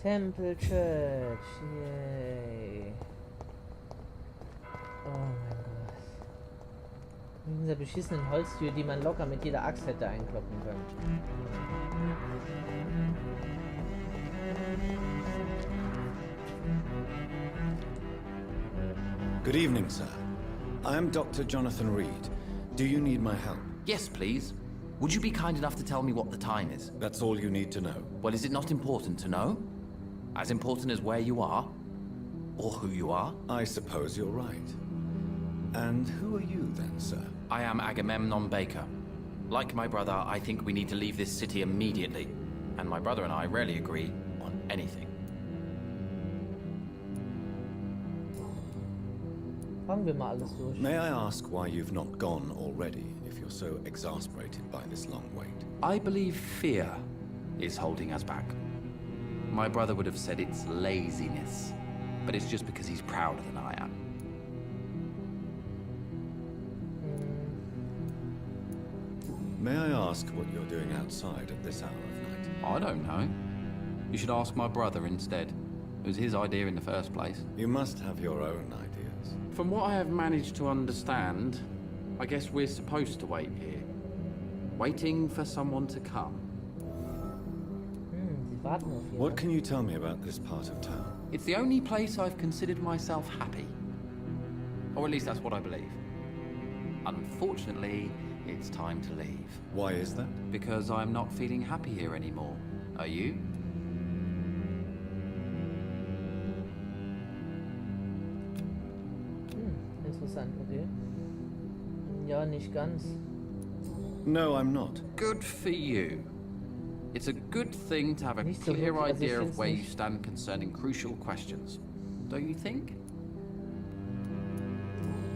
Temple Church. Yay. Oh mein Gott. Mit dieser beschissenen Holztür, die man locker mit jeder Axt hätte einkloppen können. Good evening, sir. I am Dr. Jonathan Reed. Do you need my help? Yes, please. Would you be kind enough to tell me what the time is? That's all you need to know. Well, is it not important to know? As important as where you are? Or who you are? I suppose you're right. And who are you then, sir? I am Agamemnon Baker. Like my brother, I think we need to leave this city immediately. And my brother and I rarely agree on anything. Fangen wir mal alles durch. May I ask why you've not gone already, if you're so exasperated by this long wait? I believe fear is holding us back. My brother would have said it's laziness, but it's just because he's prouder than I am. May I ask what you're doing outside at this hour of night? I don't know. You should ask my brother instead. It was his idea in the first place. You must have your own ideas. From what I have managed to understand, I guess we're supposed to wait here. Waiting for someone to come. Sie warten auf jemanden. What can you tell me about this part of town? It's the only place I've considered myself happy. Or at least that's what I believe. Unfortunately, it's time to leave. Why is that? Because I'm not feeling happy here anymore. Are you? Interessant, okay. Ja, nicht ganz. No, I'm not. Good for you. It's a good thing to have a Nicht so clear wirklich, also ich idea of find's where you nicht- stand concerning crucial questions. Don't you think?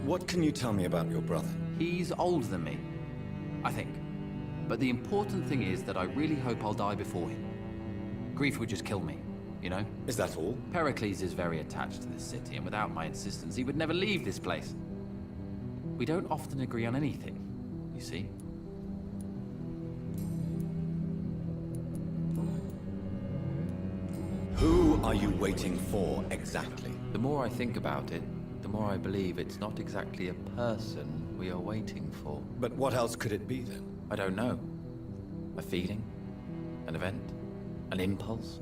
What can you tell me about your brother? He's older than me, I think. But the important thing is that I really hope I'll die before him. Grief would just kill me, you know? Is that all? Pericles is very attached to this city, and without my insistence, he would never leave this place. We don't often agree on anything, you see? Who are you waiting for exactly? The more I think about it, the more I believe it's not exactly a person we are waiting for. But what else could it be then? I don't know. A feeling? An event? An impulse?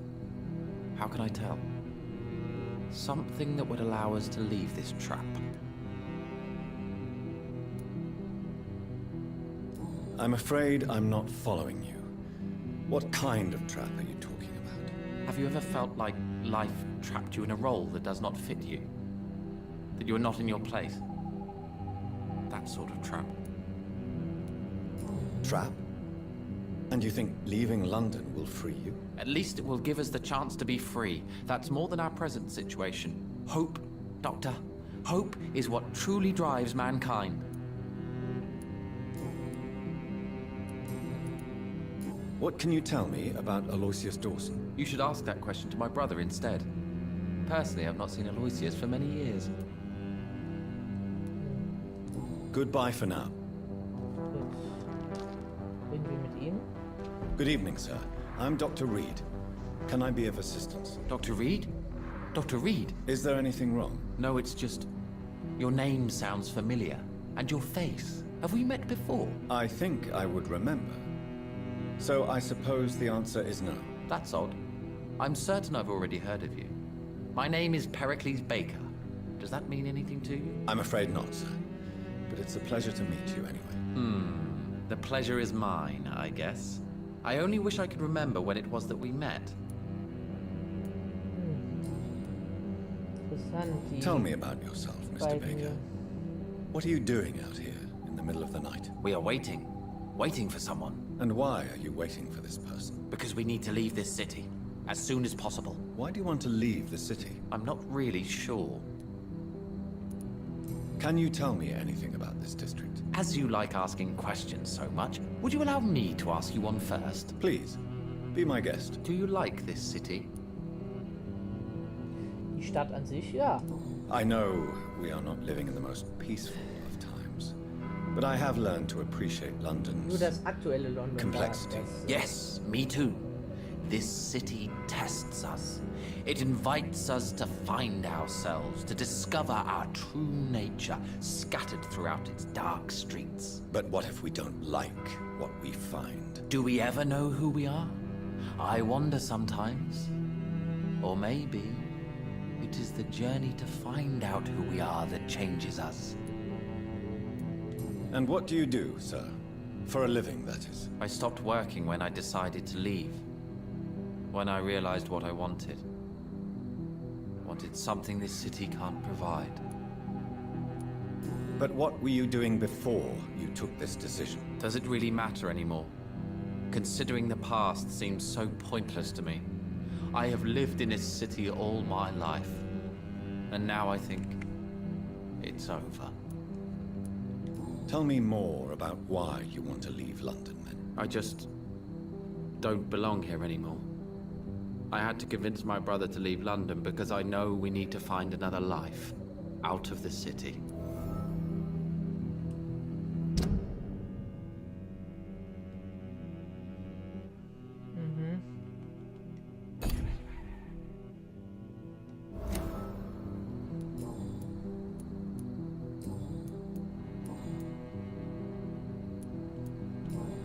How can I tell? Something that would allow us to leave this trap. I'm afraid I'm not following you. What kind of trap are you talking about? Have you ever felt like life trapped you in a role that does not fit you? That you are not in your place? That sort of trap. Trap? And you think leaving London will free you? At least it will give us the chance to be free. That's more than our present situation. Hope, Doctor. Hope is what truly drives mankind. What can you tell me about Aloysius Dawson? You should ask that question to my brother instead. Personally, I've not seen Aloysius for many years. Goodbye for now. Gut. Reden wir mit ihm? Good evening, sir. I'm Dr. Reed. Can I be of assistance? Dr. Reed? Dr. Reed? Is there anything wrong? No, it's just... Your name sounds familiar. And your face. Have we met before? I think I would remember. So I suppose the answer is no. That's odd. I'm certain I've already heard of you. My name is Pericles Baker. Does that mean anything to you? I'm afraid not, sir. But it's a pleasure to meet you anyway. The pleasure is mine, I guess. I only wish I could remember when it was that we met. Interessant. Die Tell me about yourself, Mr. beiden Baker. hier. What are you doing out here in the middle of the night? We are waiting. Waiting for someone. And why are you waiting for this person? Because we need to leave this city. As soon as possible. Why do you want to leave the city? I'm not really sure. Can you tell me anything about this district? As you like asking questions so much, would you allow me to ask you one first? Please, be my guest. Do you like this city? Die Stadt an sich, ja. I know we are not living in the most peaceful of times, but I have learned to appreciate Nur London's das aktuelle London. complexity. Das, Yes, me too. This city tests us. It invites us to find ourselves, to discover our true nature scattered throughout its dark streets. But what if we don't like what we find? Do we ever know who we are? I wonder sometimes. Or maybe it is the journey to find out who we are that changes us. And what do you do, sir? For a living, that is. I stopped working when I decided to leave. When I realized what I wanted. Wanted something this city can't provide. But what were you doing before you took this decision? Does it really matter anymore? Considering the past seems so pointless to me. I have lived in this city all my life. And now I think it's over. Tell me more about why you want to leave London, then. I just don't belong here anymore. I had to convince my brother to leave London because I know we need to find another life out of the city.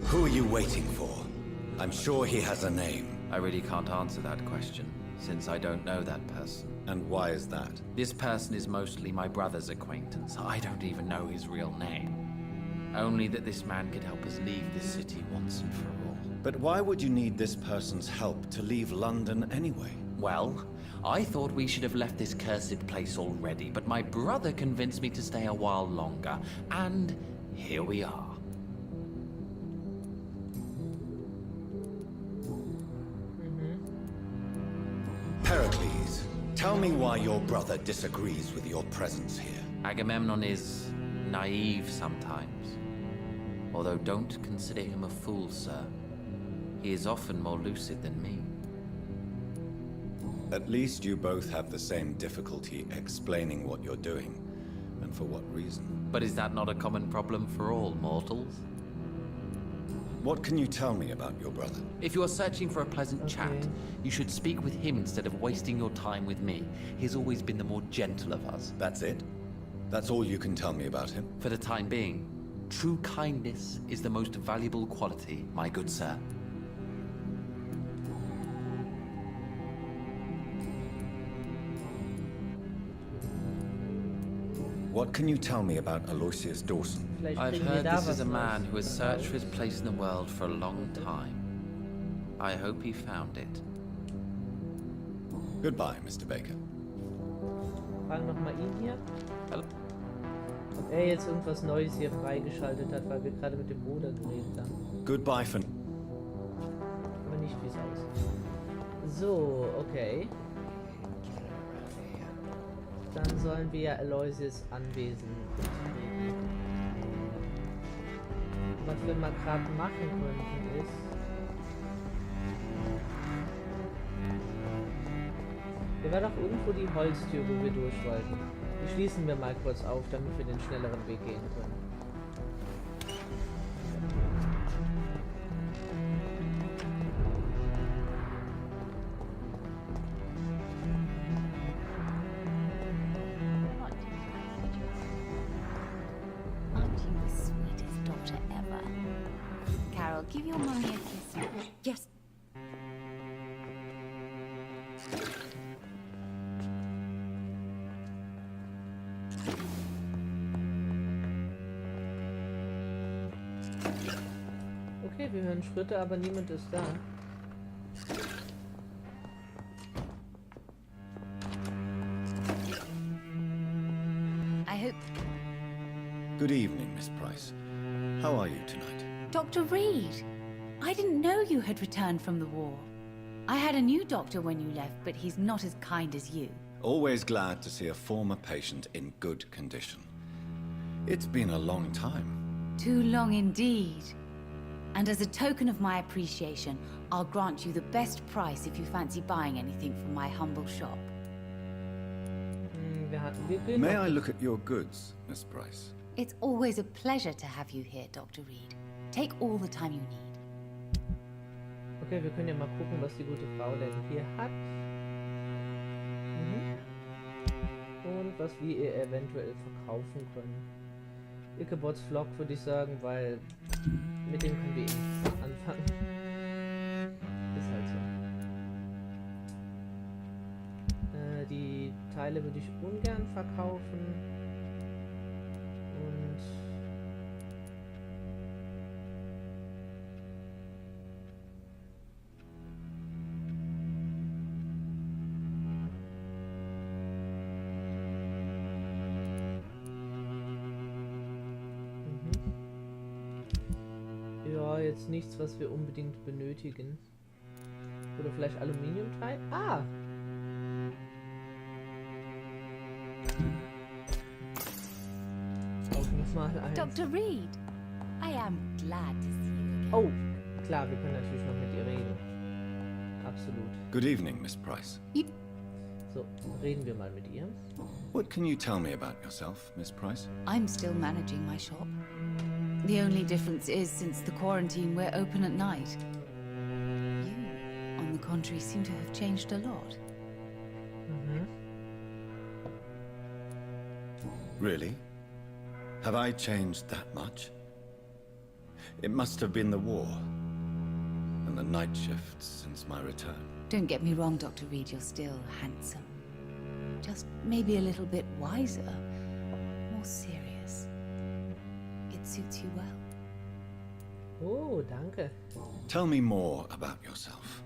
Who are you waiting for? I'm sure he has a name. I really can't answer that question, since I don't know that person. And why is that? This person is mostly my brother's acquaintance. I don't even know his real name. Only that this man could help us leave this city once and for all. But why would you need this person's help to leave London anyway? Well, I thought we should have left this cursed place already, but my brother convinced me to stay a while longer, and here we are. Pericles, tell me why your brother disagrees with your presence here. Agamemnon is naive sometimes. Although don't consider him a fool, sir. He is often more lucid than me. At least you both have the same difficulty explaining what you're doing, and for what reason. But is that not a common problem for all mortals? What can you tell me about your brother? If you are searching for a pleasant chat, you should speak with him instead of wasting your time with me. He has always been the more gentle of us. That's it? That's all you can tell me about him? For the time being, true kindness is the most valuable quality, my good sir. What can you tell me about Aloysius Dawson? I've heard this is a man who has searched for his place in the world for a long time. I hope he found it. Goodbye, Mr. Baker. Fragen nochmal ihn hier. Hallo. Ob er jetzt irgendwas Neues hier freigeschaltet hat, weil wir gerade mit dem Bruder geredet haben. Goodbye for... Aber nicht, wie es aussieht. So, okay. Dann sollen wir ja Aloysius Anwesen betreten. Was wir mal gerade machen könnten ist... Hier war doch irgendwo die Holztür, wo wir durch wollten. Die schließen wir mal kurz auf, damit wir den schnelleren Weg gehen können. Give your mommy a kiss. Yes. Okay, wir hören Schritte, aber niemand ist da. I hope... Good evening, Miss Price. How are you tonight? Dr. Reed, I didn't know you had returned from the war. I had a new doctor when you left, but he's not as kind as you. Always glad to see a former patient in good condition. It's been a long time. Too long indeed. And as a token of my appreciation, I'll grant you the best price if you fancy buying anything from my humble shop. May I look at your goods, Miss Price? It's always a pleasure to have you here, Dr. Reed. Take all the time you need. Okay, wir können ja mal gucken, was die gute Frau denn hier hat. Und was wir ihr eventuell verkaufen können. Ickabots Vlog würde ich sagen, weil mit dem können wir eh nichts anfangen. Ist halt so. Die Teile würde ich ungern verkaufen. Und ja, jetzt nichts, was wir unbedingt benötigen. Oder vielleicht Aluminiumteil? Ah! Mal eins. Dr. Reed, I am glad to see you again. Oh, klar, wir können natürlich noch mit ihr reden. Absolut. Good evening, Miss Price. So, reden wir mal mit ihr. What can you tell me about yourself, Miss Price? I'm still managing my shop. The only difference is, since the quarantine, we're open at night. You, on the contrary, seem to have changed a lot. Really? Have I changed that much? It must have been the war and the night shifts since my return. Don't get me wrong, Dr. Reed, you're still handsome. Just maybe a little bit wiser, more serious. It suits you well. Oh, danke. Tell me more about yourself.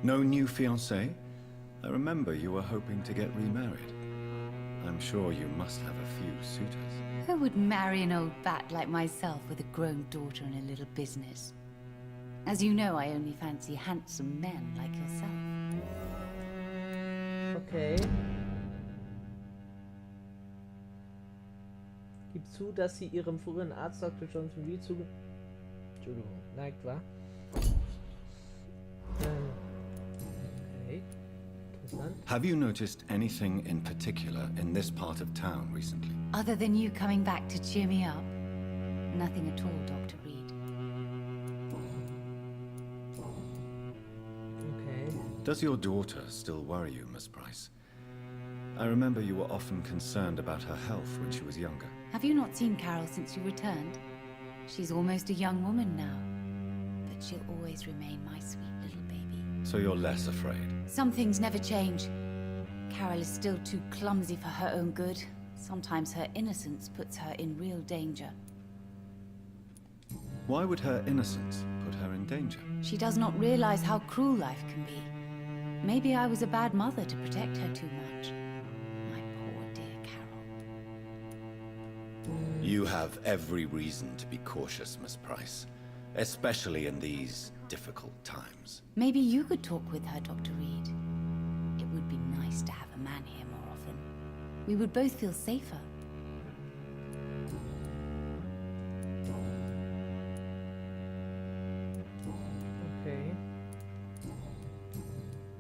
No new fiancé? I remember you were hoping to get remarried. I'm sure you must have a few suitors. Who would marry an old bat like myself with a grown daughter and a little business? As you know, I only fancy handsome men like yourself. Okay. Gibt zu, dass sie ihrem früheren Arzt Dr. Johnson Reed neigt, war. Okay. Interessant. Have you noticed anything in particular in this part of town recently? Other than you coming back to cheer me up? Nothing at all, Dr. Reed. Okay. Does your daughter still worry you, Miss Price? I remember you were often concerned about her health when she was younger. Have you not seen Carol since you returned? She's almost a young woman now. But she'll always remain my sweet little baby. So you're less afraid? Some things never change. Carol is still too clumsy for her own good. Sometimes her innocence puts her in real danger. Why would her innocence put her in danger? She does not realize how cruel life can be. Maybe I was a bad mother to protect her too much. My poor dear Carol. You have every reason to be cautious, Miss Price. Especially in these difficult times. Maybe you could talk with her, Dr. Reed. It would be nice to have a man here more often. We would both feel safer. Okay.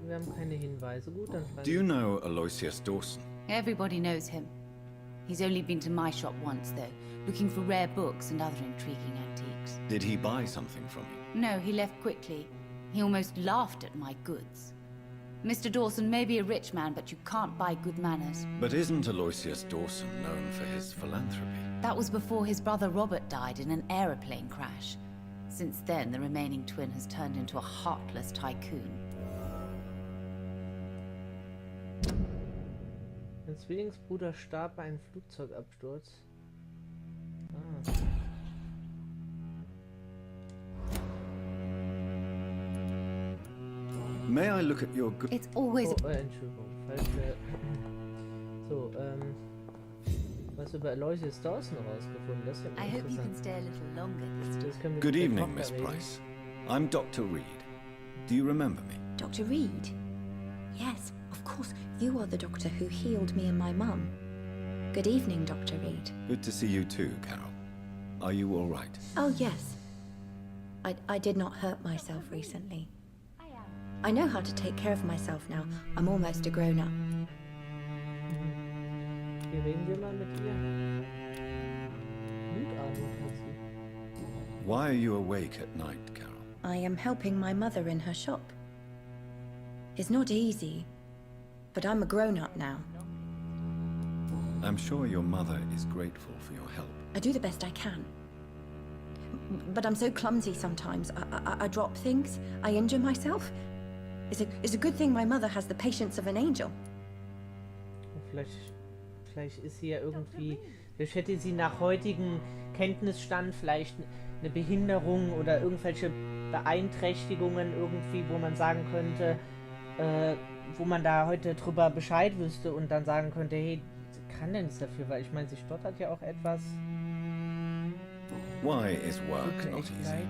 Wir haben keine Hinweise. Gut, dann fragen Do you know Aloysius Dawson? Everybody knows him. He's only been to my shop once, though, looking for rare books and other intriguing antiques. Did he buy something from you? No, he left quickly. He almost laughed at my goods. Mr. Dawson may be a rich man, but you can't buy good manners. But isn't Aloysius Dawson known for his philanthropy? That was before his brother Robert died in an aeroplane crash. Since then, the remaining twin has turned into a heartless tycoon. Mein Zwillingsbruder starb bei einem Flugzeugabsturz. Ah. May I look at your good... It's always... Oh, Entschuldigung. Falsche. So, was über Aloysius Dawson herausgefunden? Das ist ja I hope you can interessant. stay a little longer this time. Das können wir Good mit der evening, Tochter Miss reden. Price. I'm Dr. Reed. Do you remember me? Dr. Reed? Yes, of course. You are the doctor who healed me and my mum. Good evening, Dr. Reed. Good to see you too, Carol. Are you all right? Oh, yes. I did not hurt myself recently. I know how to take care of myself now. I'm almost a grown-up. Hier reden wir mal mit ihr. Blutarmut hat sie. Why are you awake at night, Carol? I am helping my mother in her shop. It's not easy, but I'm a grown-up now. I'm sure your mother is grateful for your help. I do the best I can. But I'm so clumsy sometimes. I drop things, I injure myself. It's a good thing my mother has the patience of an angel. Vielleicht ist sie ja irgendwie, vielleicht hätte sie nach heutigem Kenntnisstand vielleicht eine Behinderung oder irgendwelche Beeinträchtigungen irgendwie, wo man sagen könnte, wo man da heute drüber Bescheid wüsste und dann sagen könnte, hey, kann denn nichts dafür, weil ich meine, sie stottert ja auch etwas. Why is work not easy?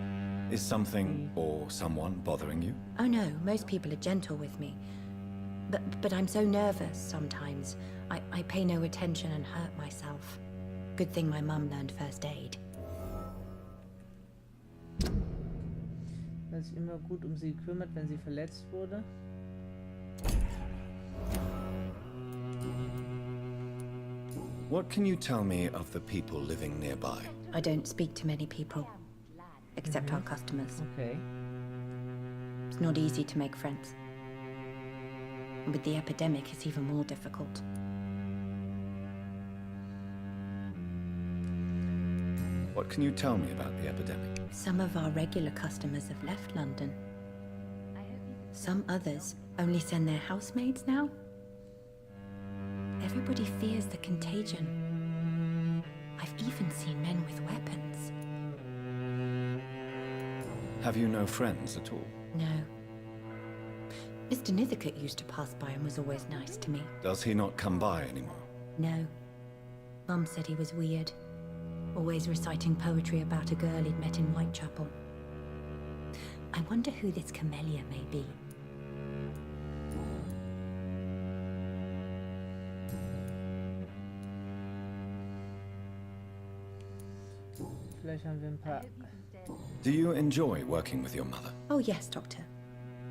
Is something or someone bothering you? Oh no, most people are gentle with me. But I'm so nervous sometimes. I pay no attention and hurt myself. Good thing my mum learned first aid. Dass sich immer gut um sie kümmert, wenn sie verletzt wurde. What can you tell me of the people living nearby? I don't speak to many people, except our customers. Okay. It's not easy to make friends. And with the epidemic, it's even more difficult. What can you tell me about the epidemic? Some of our regular customers have left London. Some others only send their housemaids now. Everybody fears the contagion. I've even seen men with weapons. Have you no friends at all? No. Mr. Nithercote used to pass by and was always nice to me. Does he not come by anymore? No. Mum said he was weird. Always reciting poetry about a girl he'd met in Whitechapel. I wonder who this camellia may be. Vielleicht haben wir ein paar. Do you enjoy working with your mother? Oh yes, Doctor.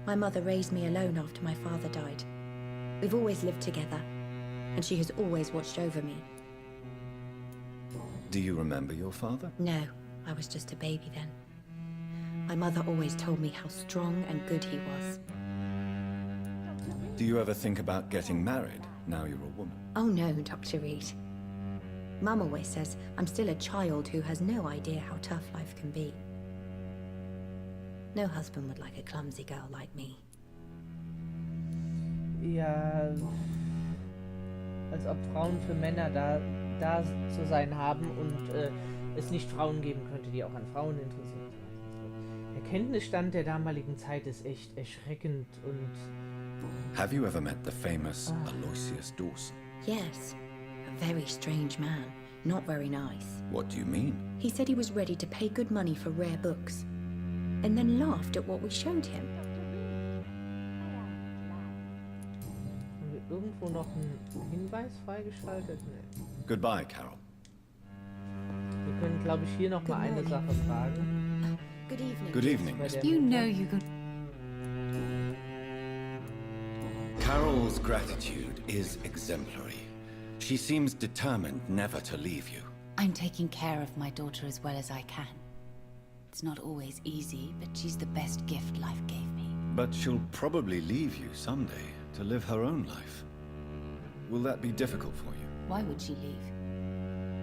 My mother raised me alone after my father died. We've always lived together, and she has always watched over me. Do you remember your father? No, I was just a baby then. My mother always told me how strong and good he was. Do you ever think about getting married now you're a woman? Oh no, Dr. Reed. Mum always says I'm still a child who has no idea how tough life can be. No husband would like a clumsy girl like me. Ja, als ob Frauen für Männer da zu sein haben und es nicht Frauen geben könnte, die auch an Frauen interessiert sind. Der Kenntnisstand der damaligen Zeit ist echt erschreckend und... Have you ever met the famous Aloysius Dawson? Yes, a very strange man, not very nice. What do you mean? He said he was ready to pay good money for rare books, and then laughed at what we showed him. Haben wir irgendwo noch einen Hinweis freigeschaltet? Nee. Goodbye, Carol. Wir können, glaube ich, hier noch mal eine Sache fragen. Good evening. Good evening, Bei Mr. der You Mutter. know you can. Carol's gratitude is exemplary. She seems determined never to leave you. I'm taking care of my daughter as well as I can. It's not always easy, but she's the best gift life gave me. But she'll probably leave you someday to live her own life. Will that be difficult for you? Why would she leave?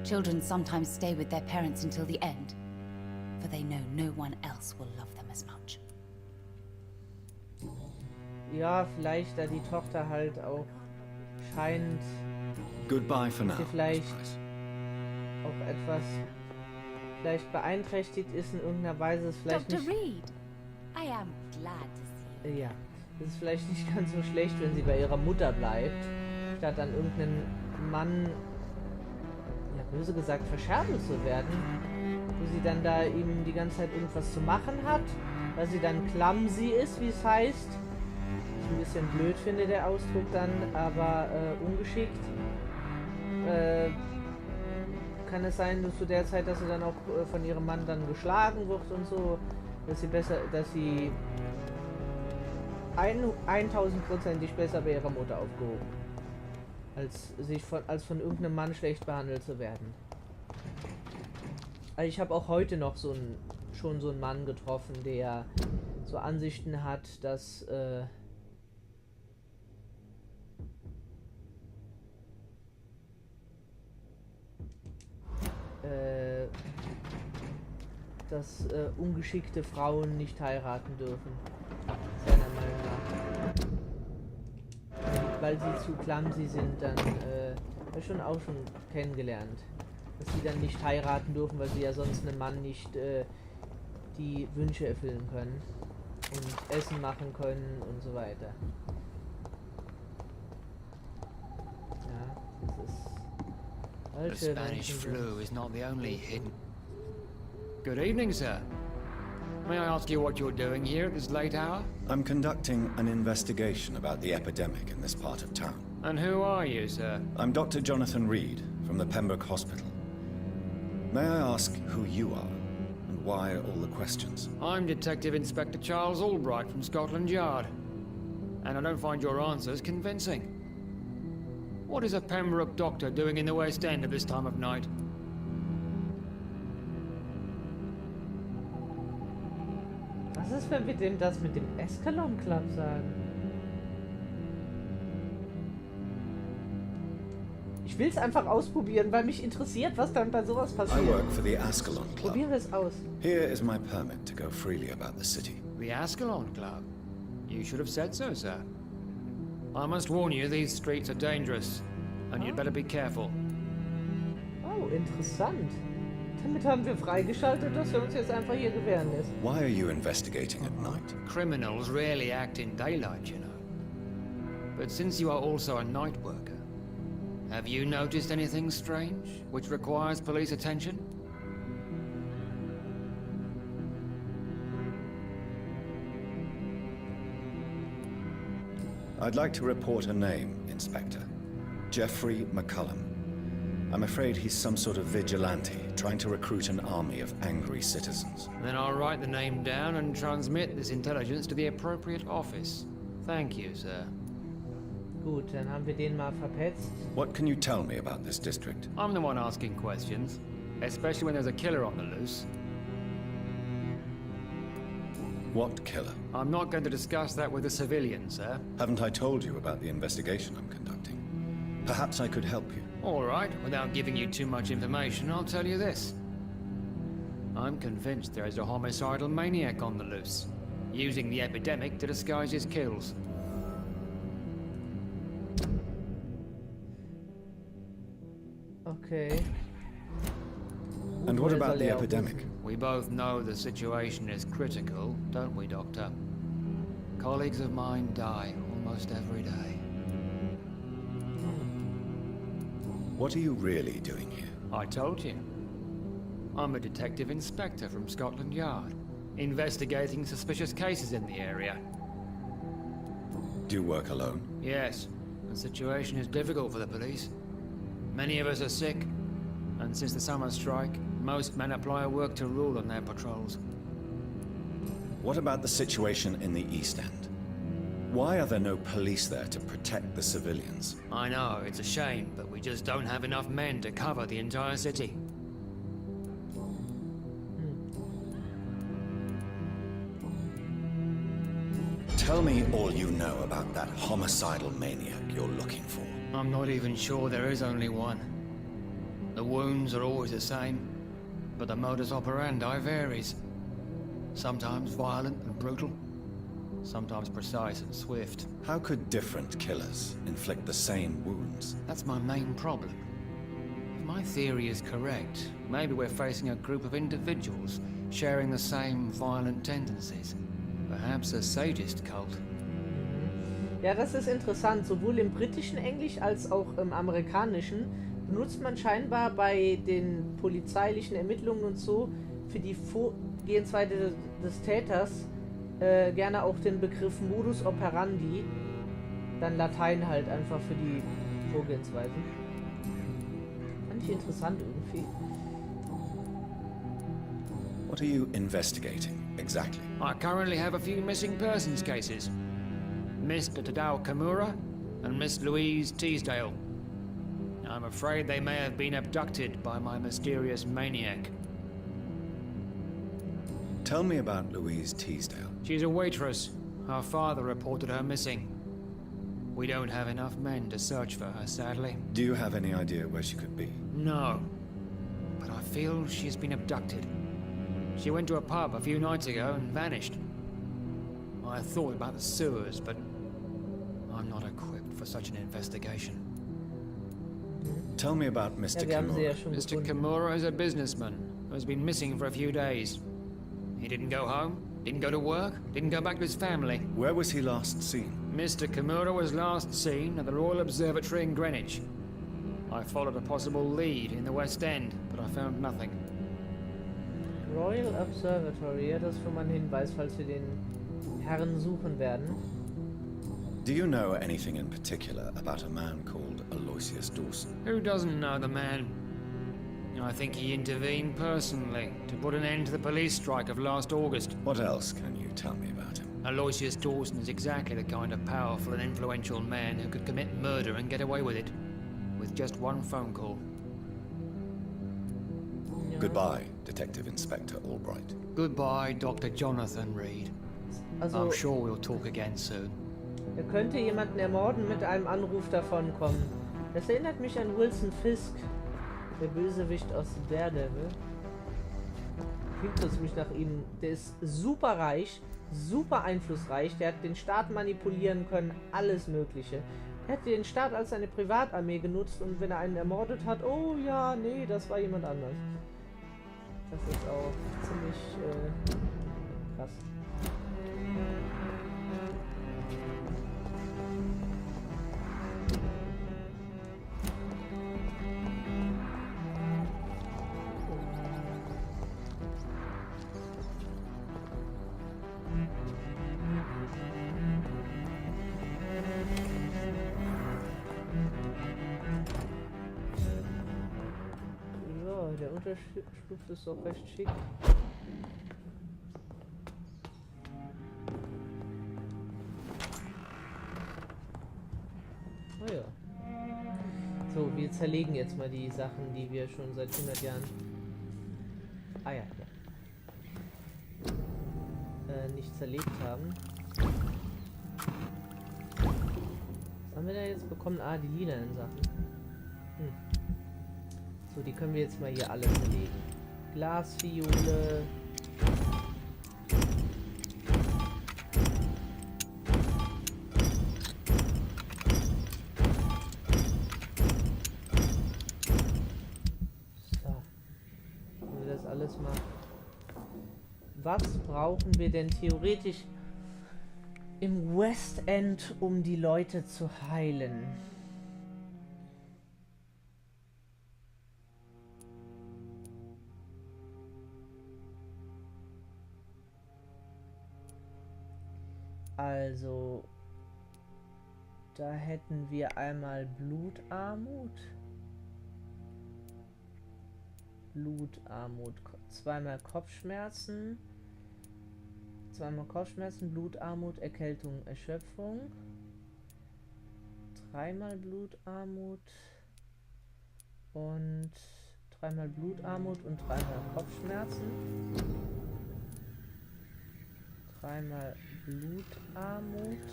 Children sometimes stay with their parents until the end, for they know no one else will love them as much. Ja, vielleicht, da die Tochter halt auch scheint Goodbye for now. Sie vielleicht Miss Price. auch etwas vielleicht beeinträchtigt ist in irgendeiner Weise, ist vielleicht Dr. nicht... Reed, I am glad to see you. Ja, es ist vielleicht nicht ganz so schlecht, wenn sie bei ihrer Mutter bleibt, statt an irgendeinen Mann, ja böse gesagt, verscherbelt zu werden, wo sie dann da ihm die ganze Zeit irgendwas zu machen hat, weil sie dann clumsy ist, wie es heißt. Ich ein bisschen blöd finde, der Ausdruck dann, aber ungeschickt. Kann es sein, dass zu der Zeit, dass sie dann auch von ihrem Mann dann geschlagen wird und so, dass sie 1000%ig besser bei ihrer Mutter aufgehoben, als von irgendeinem Mann schlecht behandelt zu werden. Also ich habe auch heute noch so ein schon so einen Mann getroffen, der so Ansichten hat, dass ungeschickte Frauen nicht heiraten dürfen, seiner Meinung nach. Weil sie zu clumsy sind, dann habe ich auch schon kennengelernt, dass sie dann nicht heiraten dürfen, weil sie ja sonst einem Mann nicht die Wünsche erfüllen können und Essen machen können und so weiter. Ja, das ist The Spanish flu is not the only hidden. Good evening, sir. May I ask you what you're doing here at this late hour? I'm conducting an investigation about the epidemic in this part of town. And who are you, sir? I'm Dr. Jonathan Reed from the Pembroke Hospital. May I ask who you are and why all the questions? I'm Detective Inspector Charles Albright from Scotland Yard. And I don't find your answers convincing. What is a Pembroke doctor doing in the West End at this time of night? Was ist, wenn wir dem das mit dem Escalon Club sagen? Ich will es einfach ausprobieren, weil mich interessiert, was dann bei sowas I passiert. work for the Ascalon Club. Probieren wir es aus. Here is my permit to go freely about the city. The Ascalon Club? You should have said so, sir. I must warn you, these streets are dangerous, and you'd better be careful. Oh, interessant. Damit haben wir freigeschaltet, dass wir uns jetzt einfach hier gewähren lässt. Why are you investigating at night? Criminals rarely act in daylight, you know. But since you are also a night worker, have you noticed anything strange, which requires police attention? I'd like to report a name, Inspector. Jeffrey McCullum. I'm afraid he's some sort of vigilante, trying to recruit an army of angry citizens. Then I'll write the name down and transmit this intelligence to the appropriate office. Thank you, sir. Gut, dann haben wir den mal verpetzt. What can you tell me about this district? I'm the one asking questions, especially when there's a killer on the loose. What killer? I'm not going to discuss that with a civilian, sir. Haven't I told you about the investigation I'm conducting? Perhaps I could help you. All right, without giving you too much information, I'll tell you this. I'm convinced there is a homicidal maniac on the loose, using the epidemic to disguise his kills. Okay. And what about the epidemic? We both know the situation is critical, don't we, Doctor? Colleagues of mine die almost every day. What are you really doing here? I told you. I'm a detective inspector from Scotland Yard, investigating suspicious cases in the area. Do you work alone? Yes, the situation is difficult for the police. Many of us are sick, and since the summer strike, most men apply a work to rule on their patrols. What about the situation in the East End? Why are there no police there to protect the civilians? I know, it's a shame, but we just don't have enough men to cover the entire city. Tell me all you know about that homicidal maniac you're looking for. I'm not even sure there is only one. The wounds are always the same, but the modus operandi varies. Sometimes violent and brutal, sometimes precise and swift. How could different killers inflict the same wounds? That's my main problem. If my theory is correct, maybe we're facing a group of individuals sharing the same violent tendencies. Perhaps a sadist cult. Ja, das ist interessant. Sowohl im britischen Englisch als auch im amerikanischen benutzt man scheinbar bei den polizeilichen Ermittlungen und so für die Vorgehensweise des Täters gerne auch den Begriff Modus operandi. Dann Latein halt einfach für die Vorgehensweise. Fand ich interessant irgendwie. What are you investigating, exactly? I currently have a few missing persons cases. Miss Tadao Kamura and Miss Louise Teasdale. I'm afraid they may have been abducted by my mysterious maniac. Tell me about Louise Teasdale. She's a waitress. Her father reported her missing. We don't have enough men to search for her, sadly. Do you have any idea where she could be? No. But I feel she's been abducted. She went to a pub a few nights ago and vanished. I thought about the sewers, but I'm not equipped for such an investigation. Tell me about Mr. Ja, wir haben sie ja Kimura. schon Mr. gefunden. Kimura is a businessman who has been missing for a few days. He didn't go home, didn't go to work, didn't go back to his family. Where was he last seen? Mr. Kimura was last seen at the Royal Observatory in Greenwich. I followed a possible lead in the West End, but I found nothing. Royal Observatory, ja, das ist schon mal ein Hinweis, falls wir den Herrn suchen werden. Do you know anything in particular about a man called Aloysius Dawson? Who doesn't know the man? I think he intervened personally to put an end to the police strike of last August. What else can you tell me about him? Aloysius Dawson is exactly the kind of powerful and influential man who could commit murder and get away with it, with just one phone call. Ja. Goodbye, Detective Inspector Albright. Goodbye, Dr. Jonathan Reed. Also, I'm sure we'll talk again soon. er könnte jemanden ermorden mit einem Anruf davonkommen. Das erinnert mich an Wilson Fisk, der Bösewicht aus Daredevil. Klingt das mich nach ihm. Der ist super reich, super einflussreich. Der hat den Staat manipulieren können, alles Mögliche. Er hat den Staat als seine Privatarmee genutzt und wenn er einen ermordet hat, oh ja, nee, das war jemand anders. Das ist auch ziemlich krass. Ja, der Unterschlupf ist auch recht schick. Oh ja. So, wir zerlegen jetzt mal die Sachen, die wir schon seit 100 Jahren... Ah ja, ja. Nicht zerlegt haben. Was haben wir da jetzt bekommen? Ah, die lilanen Sachen. So, die können wir jetzt mal hier alle zerlegen. Glasfiole. So. Können wir das alles mal... Was brauchen wir denn theoretisch im West End, um die Leute zu heilen? Also, da hätten wir einmal Blutarmut. Zweimal Kopfschmerzen. Blutarmut, Erkältung, Erschöpfung. Dreimal Blutarmut. Und dreimal Blutarmut und dreimal Kopfschmerzen. Dreimal Blutarmut.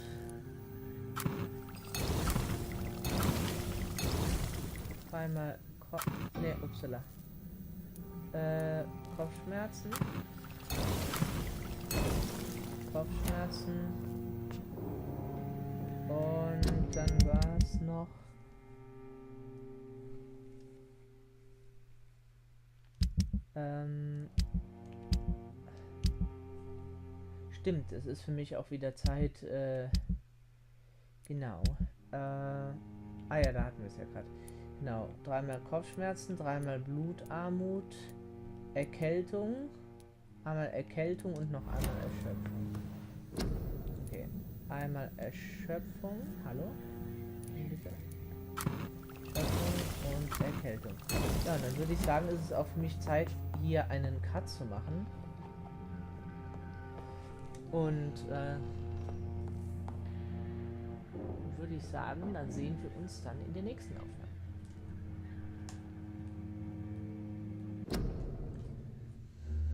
Dreimal Kopfschmerzen. Und dann war es noch stimmt, es ist für mich auch wieder Zeit, genau, ah ja, da hatten wir es ja gerade, genau, dreimal Kopfschmerzen, dreimal Blutarmut, Erkältung, einmal Erkältung und noch einmal Erschöpfung. Okay, einmal Erschöpfung, hallo, bitte. Erschöpfung und Erkältung. Ja, dann würde ich sagen, ist es auch für mich Zeit, hier einen Cut zu machen. Und würde ich sagen, dann sehen wir uns dann in der nächsten Aufnahme.